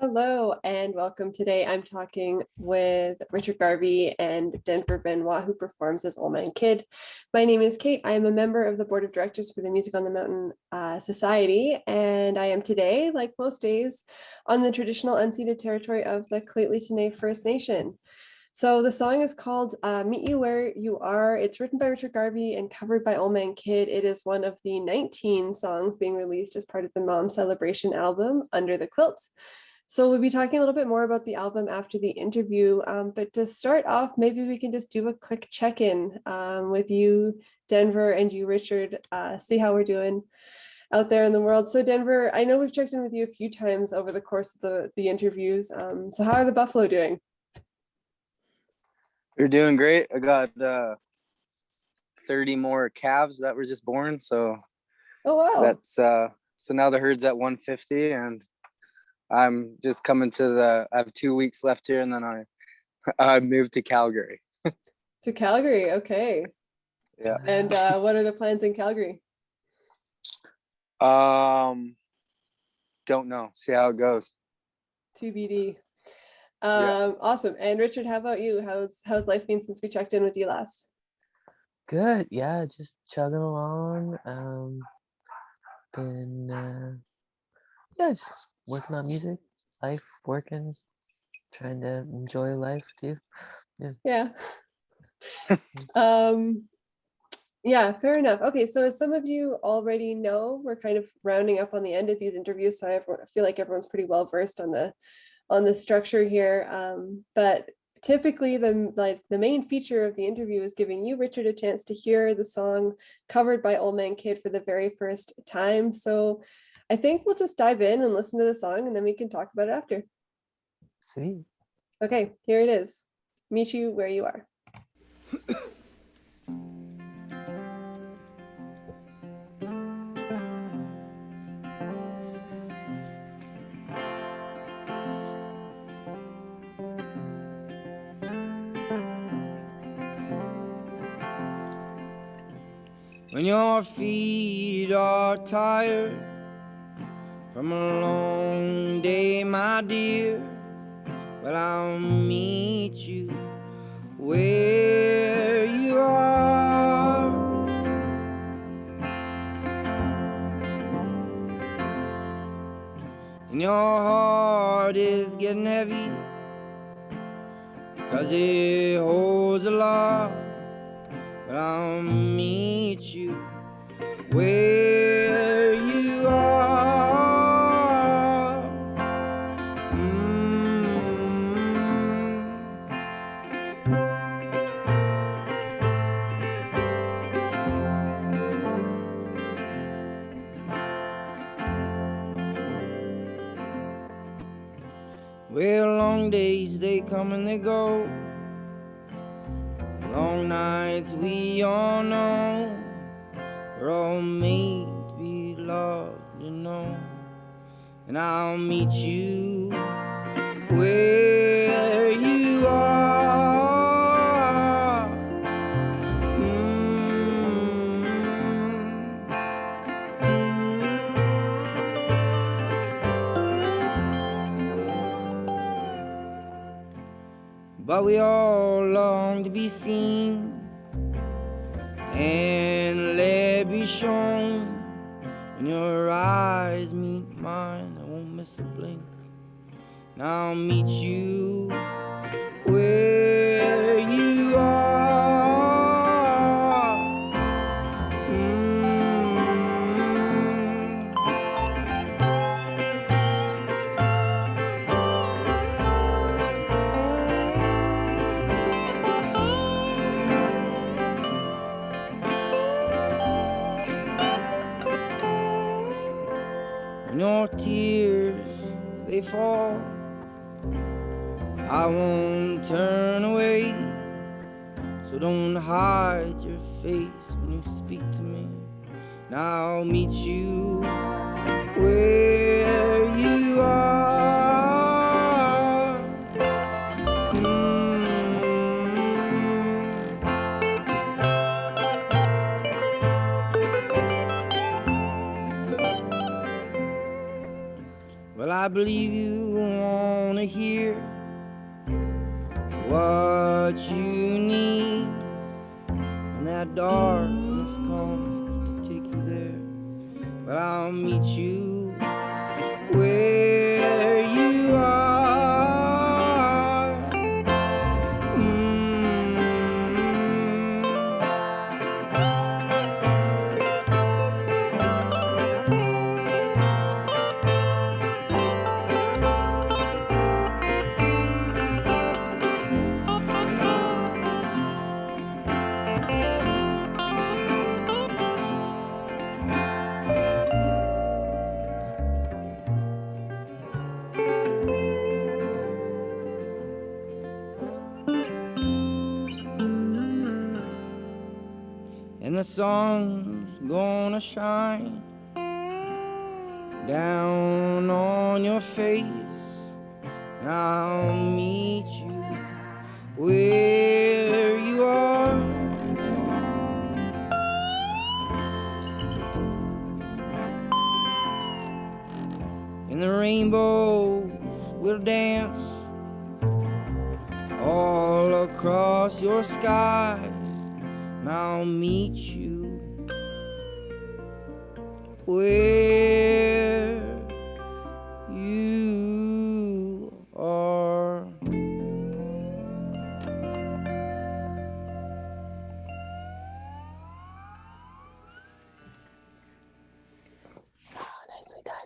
Hello and welcome. Today I'm talking with Richard Garvey and Denver Benoit, who performs as Ole Man Kidd. My name is Kate. I am a member of the board of directors for the Music on the Mountain Society, and I am today, like most days, on the traditional unceded territory of the Quilt First Nation. So the song is called Meet You Where You Are. It's written by Richard Garvey and covered by Ole Man Kidd. It is one of the 19 songs being released as part of the Mom Celebration album Under the Quilt. So we'll be talking a little bit more about the album after the interview, but to start off, maybe we can just do a quick check-in with you, Denver, and you, Richard, see how we're doing out there in the world. So Denver, I know we've checked in with you a few times over the course of the interviews. So how are the buffalo doing? They're doing great. I got 30 more calves that were just born. So Oh, wow. that's so now the herd's at 150 and I'm just coming to I have 2 weeks left here and then I moved to Calgary. To Calgary, okay. Yeah. And what are the plans in Calgary? Don't know. See how it goes. TBD. Yeah. Awesome. And Richard, how about you? How's life been since we checked in with you last? Good, yeah, just chugging along. Just working on music, life, working, trying to enjoy life too. Yeah. Yeah, fair enough. Okay, so as some of you already know, we're kind of rounding up on the end of these interviews, so I feel like everyone's pretty well versed on the structure here. But typically the main feature of the interview is giving you, Richard, a chance to hear the song covered by Ole Man Kidd for the very first time. So I think we'll just dive in and listen to the song and then we can talk about it after. Sweet. Okay, here it is. Meet You Where You Are. When your feet are tired from a long day, my dear, well, I'll meet you where you are. And your heart is getting heavy 'cause it holds a lot. But I'll meet you where you are. Well, long days, they come and they go. Long nights, we all know. We're all made to be loved, you know. And I'll meet you where you are. But we all long to be seen and let be shown. When your eyes meet mine, I won't miss a blink. And I'll meet you where you are. When your tears, they fall, I won't turn away. So don't hide your face when you speak to me. And I'll meet you where you are. Well, I believe you wanna hear what you need when that darkness comes to take you there. Well, I'll meet you where you are. And the sun's gonna shine down on your face, and I'll meet you where you are. And the rainbows will dance all across your skies, and I'll meet you where you are. Nicely done.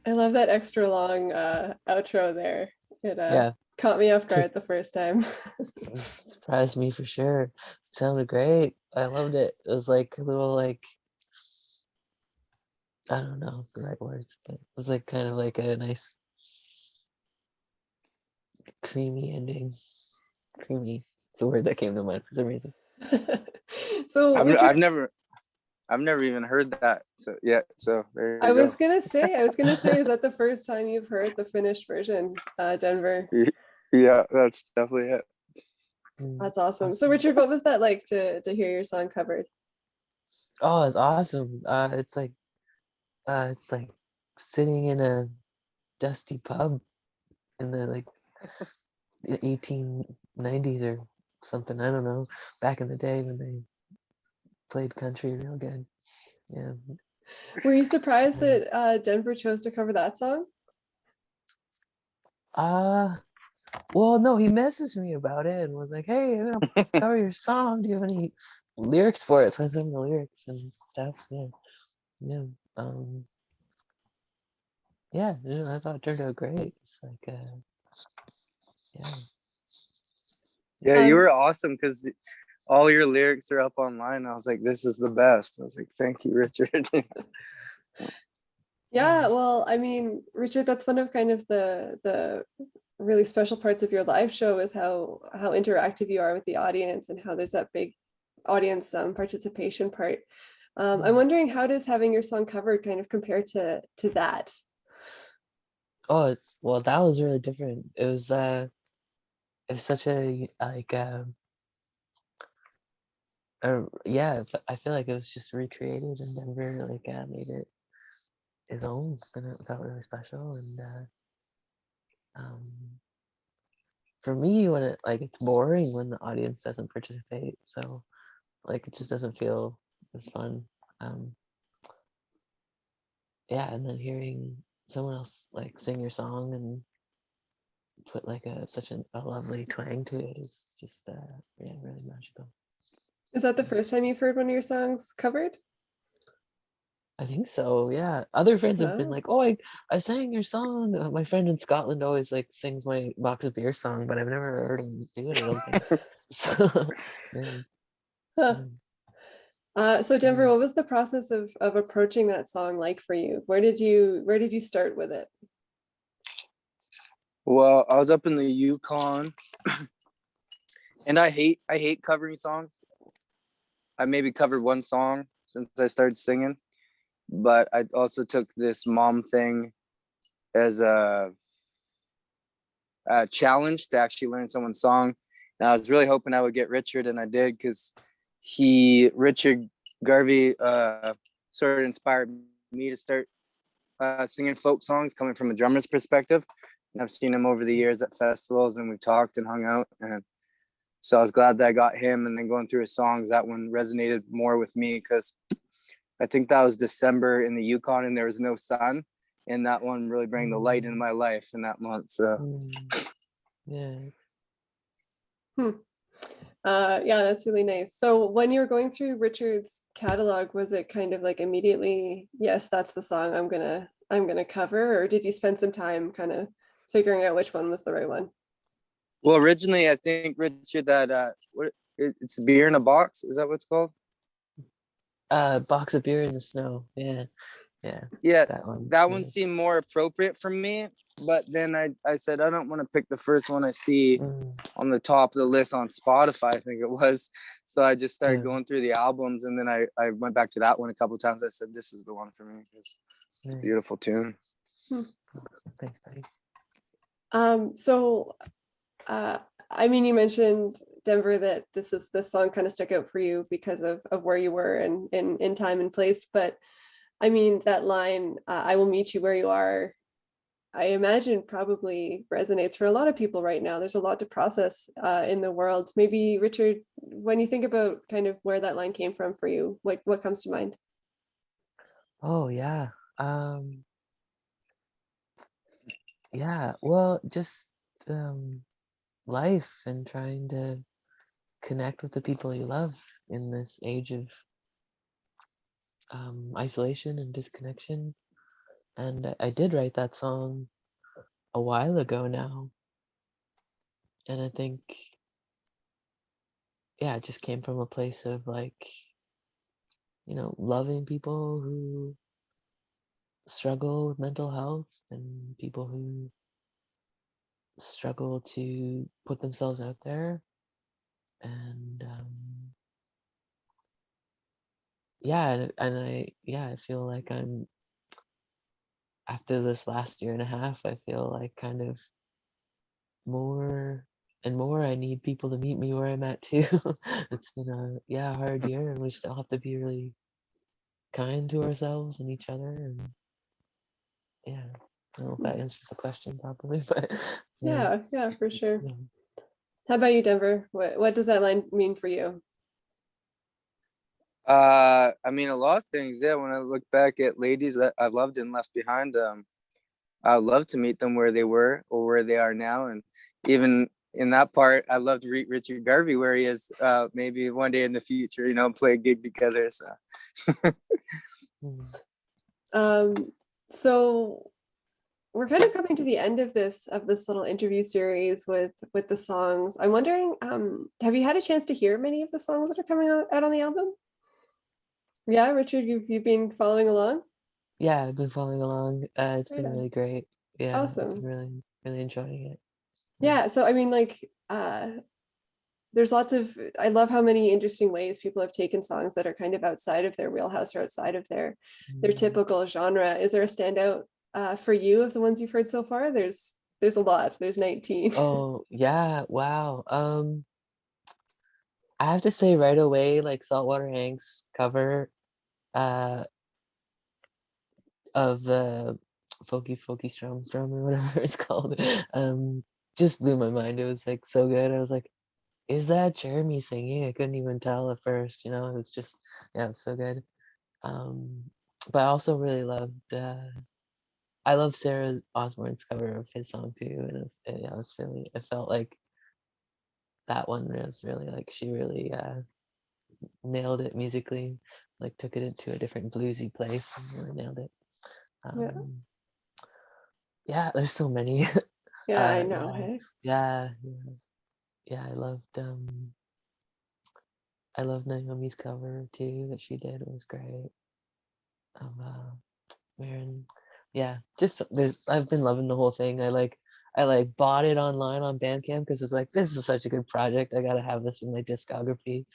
I love that extra long outro there. It Yeah, caught me off guard the first time. it surprised me for sure. It sounded great. I loved it. It was like a little like, I don't know the right words, but it was like kind of like a nice creamy ending. Creamy. It's the word that came to mind for some reason. So I've, Richard, I've never even heard that. So yeah. So there you I go. was gonna say, is that the first time you've heard the finished version, Denver? Yeah, that's definitely it. That's awesome. So Richard, what was that like to hear your song covered? Oh, it's awesome. It's like sitting in a dusty pub in the like 1890s or something. I don't know. Back in the day when they played country real good. Yeah. Were you surprised that Denver chose to cover that song? Well, no, he messaged me about it and was like, "Hey, I'm gonna cover your song. Do you have any lyrics for it?" So I sent him the lyrics and stuff. Yeah, yeah. Yeah, I thought it turned out great. It's like, yeah. Yeah, you Um, were awesome because all your lyrics are up online. I was like, this is the best. I was like, thank you, Richard. Yeah, well, I mean, Richard, that's one of kind of the really special parts of your live show is how interactive you are with the audience and how there's that big audience participation part. I'm wondering, how does having your song covered kind of compare to that? Oh, well, that was really different. It was such a like yeah. I feel like it was just recreated and Denver like made it his own, and it felt really special. And um, for me, when it's boring when the audience doesn't participate, so like it just doesn't feel as fun. Um, yeah, and then hearing someone else like sing your song and put like such a lovely twang to it is just yeah, really magical. Is that the first time you've heard one of your songs covered? I think so, yeah. Other friends have been Oh. like, "Oh, I sang your song." My friend in Scotland always like sings my Box of Beer song, but I've never heard him do it, I don't think. So, yeah. Huh. So Denver, Mm. what was the process of approaching that song like for you? Where did you start with it? Well, I was up in the Yukon, and I hate covering songs. I maybe covered one song since I started singing, but I also took this mom thing as a challenge to actually learn someone's song. And I was really hoping I would get Richard, and I did, because Richard Garvey sort of inspired me to start singing folk songs coming from a drummer's perspective. And I've seen him over the years at festivals, and we've talked and hung out. And so I was glad that I got him. And then going through his songs, that one resonated more with me, because I think that was December in the Yukon and there was no sun. And that one really brought the light into my life in that month. So Yeah. Yeah, that's really nice. So when you were going through Richard's catalog, was it kind of like immediately, yes, that's the song I'm gonna cover, or did you spend some time kind of figuring out which one was the right one? Well, originally I think Richard that it's beer in a box. Is that what it's called? Box of beer in the snow. Yeah. Yeah, that one yeah. seemed more appropriate for me. But then I said, I don't want to pick the first one I see on the top of the list on Spotify, I think it was. So I just started going through the albums, and then I went back to that one a couple of times. I said, this is the one for me. It's a beautiful tune. Thanks, buddy. So I mean, you mentioned, Denver, that this song kind of stuck out for you because of where you were and in time and place. But I mean, that line, I will meet you where you are, I imagine probably resonates for a lot of people right now. There's a lot to process in the world. Maybe, Richard, when you think about kind of where that line came from for you, what comes to mind? Oh, yeah. Yeah, well, just life and trying to connect with the people you love in this age of isolation and disconnection. And I did write that song a while ago now. And I think, yeah, it just came from a place of like, loving people who struggle with mental health and people who struggle to put themselves out there. And I feel like after this last year and a half, I feel like kind of more and more I need people to meet me where I'm at too. It's been a hard year, and we still have to be really kind to ourselves and each other. And yeah, I don't know if that answers the question properly, but Yeah, for sure. yeah. How about you, Denver? What does that line mean for you? I mean, a lot of things. Yeah, when I look back at ladies that I loved and left behind, I'd love to meet them where they were or where they are now. And even in that part, I love to meet Richard Garvey where he is, maybe one day in the future, play a gig together. So So we're kind of coming to the end of this little interview series with the songs. I'm wondering, have you had a chance to hear many of the songs that are coming out on the album? Yeah, Richard, you've been following along? Yeah, I've been following along. It's Right been on. really great. Yeah, I've Awesome. been really, really enjoying it. Yeah, so I mean, like, there's I love how many interesting ways people have taken songs that are kind of outside of their wheelhouse or outside of their typical genre. Is there a standout for you of the ones you've heard so far? There's a lot. There's 19. Oh, yeah, wow. I have to say right away, like Saltwater Hank's cover of the Folky Strum or whatever it's called, just blew my mind. It was like so good. I was like, is that Jeremy singing? I couldn't even tell at first, it was just, yeah, it was so good. But I also really loved, I love Sarah Osborne's cover of his song too. And it felt like that one was really like, she really nailed it musically, like took it into a different bluesy place and really nailed it. Yeah, there's so many. Yeah, I know. Hey? Yeah, I loved Naomi's cover too that she did. It was great. Marin, yeah, just I've been loving the whole thing. I bought it online on Bandcamp because it's like, this is such a good project. I gotta have this in my discography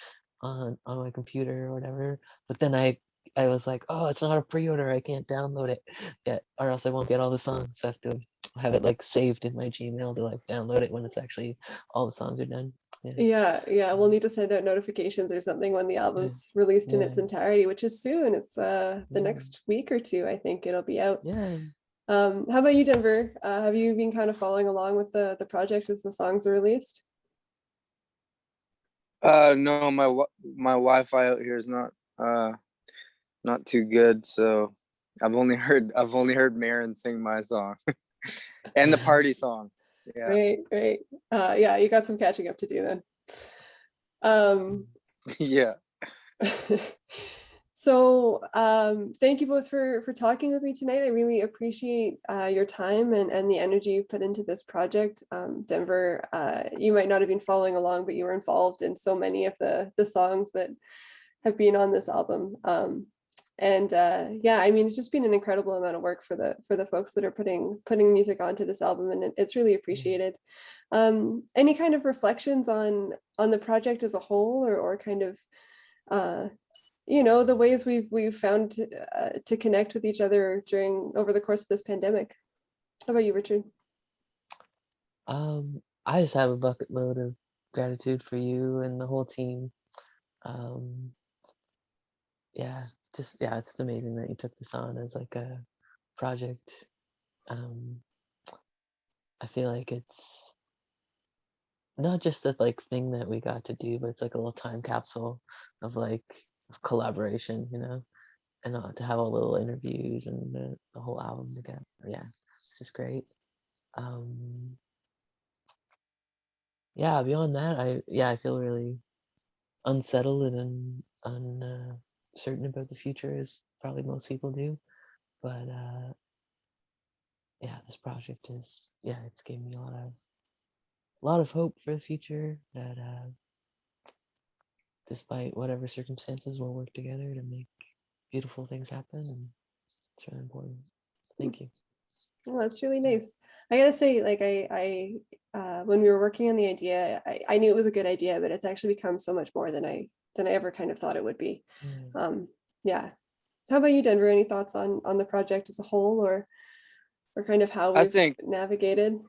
on my computer or whatever. But then I I was like, oh, it's not a pre-order, I can't download it yet, or else I won't get all the songs. So I have to have it like saved in my Gmail to like download it when it's actually all the songs are done. Yeah, we'll need to send out notifications or something when the album's released in its Yeah. entirety, which is soon. It's the Yeah. next week or two, I think it'll be out. Yeah. How about you, Denver? Have you been kind of following along with the project as the songs are released? No, my Wi-Fi out here is not too good, so I've only heard Marin sing my song and the party song. Yeah. Right. Yeah, you got some catching up to do then. Yeah. So thank you both for talking with me tonight. I really appreciate your time and the energy you put into this project. Denver, you might not have been following along, but you were involved in so many of the songs that have been on this album. Yeah, I mean, it's just been an incredible amount of work for the folks that are putting music onto this album, and it's really appreciated. Any kind of reflections on the project as a whole, or kind of the ways we've found to connect with each other over the course of this pandemic? How about you, Richard? I just have a bucket load of gratitude for you and the whole team. It's just amazing that you took this on as like a project. I feel like it's not just a like thing that we got to do, but it's like a little time capsule of collaboration, and to have all little interviews and the whole album together. Yeah, it's just great. Beyond that, I feel really unsettled and uncertain about the future, as probably most people do. But this project it's given me a lot of hope for the future, that despite whatever circumstances, we'll work together to make beautiful things happen, and it's really important. Thank you. Well, that's really nice. I gotta say, like I when we were working on the idea, I knew it was a good idea, but it's actually become so much more than I ever kind of thought it would be. Yeah. How about you, Denver? Any thoughts on the project as a whole, or kind of how I we've think, navigated?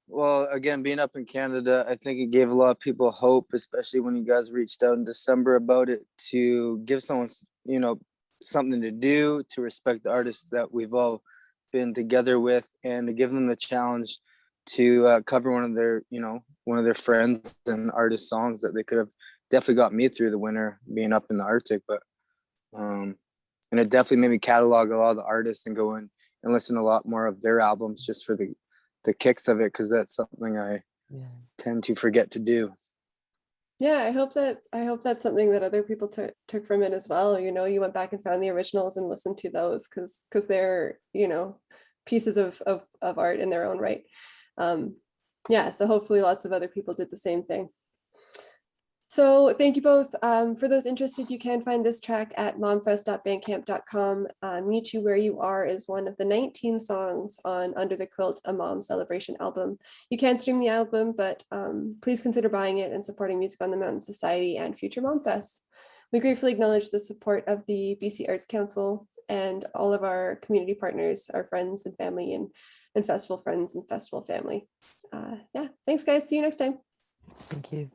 well, again, being up in Canada, I think it gave a lot of people hope, especially when you guys reached out in December about it, to give someone, something to do, to respect the artists that we've all been together with, and to give them the challenge to cover one of their friends and artist songs that they could have definitely got me through the winter being up in the Arctic. But and it definitely made me catalog a lot of the artists and go in and listen to a lot more of their albums just for the kicks of it, because that's something I tend to forget to do. Yeah, I hope that's something that other people took from it as well. You went back and found the originals and listened to those, because they're pieces of art in their own right. So hopefully lots of other people did the same thing. So thank you both. For those interested, you can find this track at momfest.bandcamp.com. Meet You Where You Are is one of the 19 songs on Under the Quilt, a Mom Celebration album. You can stream the album, but please consider buying it and supporting Music on the Mountain Society and future Mom Fests. We gratefully acknowledge the support of the BC Arts Council and all of our community partners, our friends and family, and festival friends and festival family. Thanks guys. See you next time. Thank you.